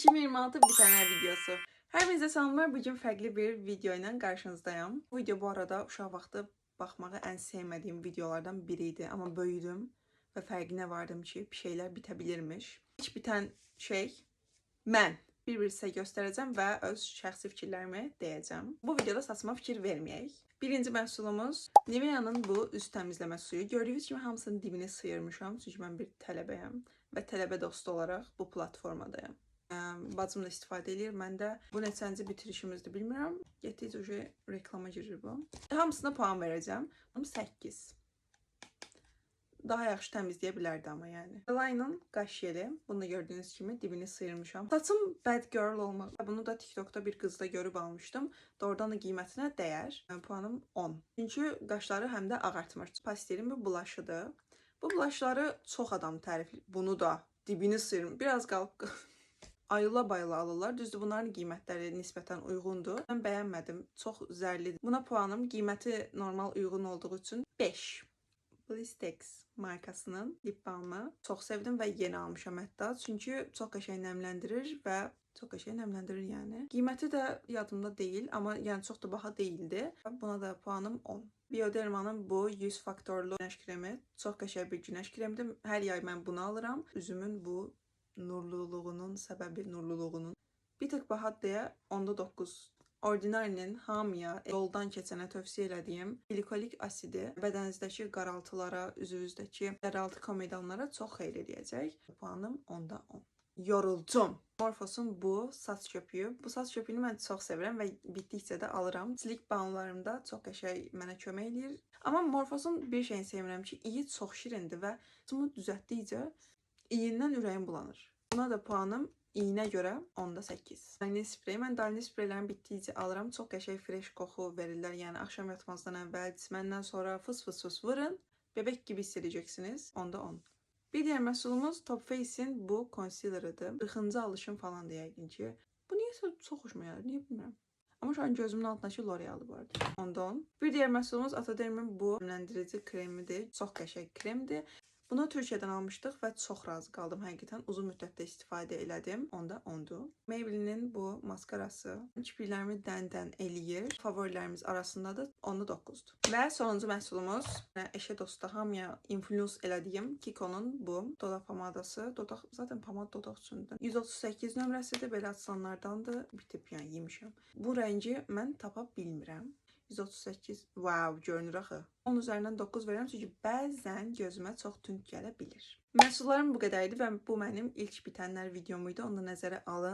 2026 bitenler videosu. Hepinize selamlar. Bugün farklı bir video ile karşınızdayım. Bu video bu arada uşaq vaxtı baxmağı en sevmediğim videolardan biriydi. Ama böyüdüm ve fərqinə vardım ki, bir şeyler bitebilirmiş. İlk biten şey mən. Bir sizə göstərəcəm və öz şəxsi fikirlərimi deyəcəm. Bu videoda saçma fikir verməyək. Birinci məhsulumuz Nivea'nın bu üst təmizləmə suyu. Gördüyünüz kimi hamısının dibini sıyırmışam. Çünki mən bir tələbəyəm və tələbə dostu olaraq bu platformadayım. Bacım da istifadə edir. Mən də bu neçənci bitirişimizdir bilmirəm. Getdikcə reklama girir bu. Hamısına puan verəcəm. 8. Daha yaxşı təmizləyə bilərdi amma yəni. Line'ın qaş yeli. Bunu da gördüyünüz kimi dibini sıyırmışam. Saçım bad girl olmaq. Bunu da TikTok'ta bir qızda görüb almışdım. Doğrudan da qiymətinə dəyər. Puanım 10. Çünki qaşları həm də ağartmır. Pastelin bir bulaşıdır. Bu bulaşları çox adam tərifləyir. Bunu da dibini sıyırmış. Biraz qalıb ayıla bayıla alırlar. Düzdür, bunların qiymətləri nisbətən uyğundur. Mən bəyənmədim. Çox zərlidir. Buna puanım qiyməti normal uyğun olduğu üçün 5. Blistex markasının lip balmı. Çox sevdim və yeni almışam hətta. Çünki çox qəşəng nəmləndirir və çox qəşəng nəmləndirir yəni. Qiyməti də yadımda deyil, amma yəni çox da baha değildi. Buna da puanım 10. Biodermanın bu 100 faktorlu günəş kremi çox qəşəng bir günəş kremidir. Hər yay mən bunu alıram. Üzümün bu nurluluğunun səbəbi nurluluğunun. Bir tık baha deyə 10'da 9. Ordinary'nin hamıya yoldan keçənə tövsiyə elədiyim glikolik asidi bədəninizdəki qaraltılara, üzünüzdəki yeraltı komedonlara çox xeyir edəcək. Puanım 10'da 10. Yoruldum. Morphos'un bu saç köpüğü. Bu saç köpüğünü mən çox sevirəm və bitdikcə də alıram. Silik balmlarımda çox qəşəng mənə kömək eləyir. Amma Morphos'un bir şeyini sevirəm ki, iyi çox şirindir və bunu düzəltdikcə iyindən ürəyim bulanır. Buna da puanım İyinə görə 10'da 8. Darnell sprey. Mən Darnell spreylərini bitdikcə alıram. Çox qəşəng fresh qoxu verirlər. Yəni axşam yatmazdan əvvəl, çiməndən sonra fıs fıs fıs vurun. Bebek gibi hissedəcəksiniz. 10'da 10. Bir diğer məhsulumuz Top Face'in bu concealer'ıdır. 40. alışım falan deyəkin ki. Bu niyəsə çox xoşuma gəlir. Niyə bilmirəm. Amma şu an gözümün altındakı L'Oreal'ı bu arada. 10'da 10. Bir diğer məhsulumuz Ataderm'in bu nemləndirici kremidir. Çox qəşəng kremdir. Bunu Türkiyədən almışdıq və çox razı qaldım həqiqətən. Uzun müddətdə istifadə elədim. 10'da 10'dur. Maybelline'in bu maskarası kirpiklərimi dən eləyir. Favorilərimiz arasındadır. 10'da 9'dur. Və sonuncu məhsulumuz eşə dostu hamıya influence elədiyim Kiko'nun bu dodaq pomadası. Dodaq zaten pomad dodaq üçündür. 138 nömrəsidir. Belə açılanlardandır. Bitib yəni yemişəm. Bu rəngi mən tapa bilmirəm. 138. Wow, görünür axı. 10 üzərindən 9 verirəm çünki bəzən gözümə çox tünd gələ bilir. Məhsullarım bu qədərdir və bu mənim ilk bitənlər videom idi. Onu da nəzərə alın.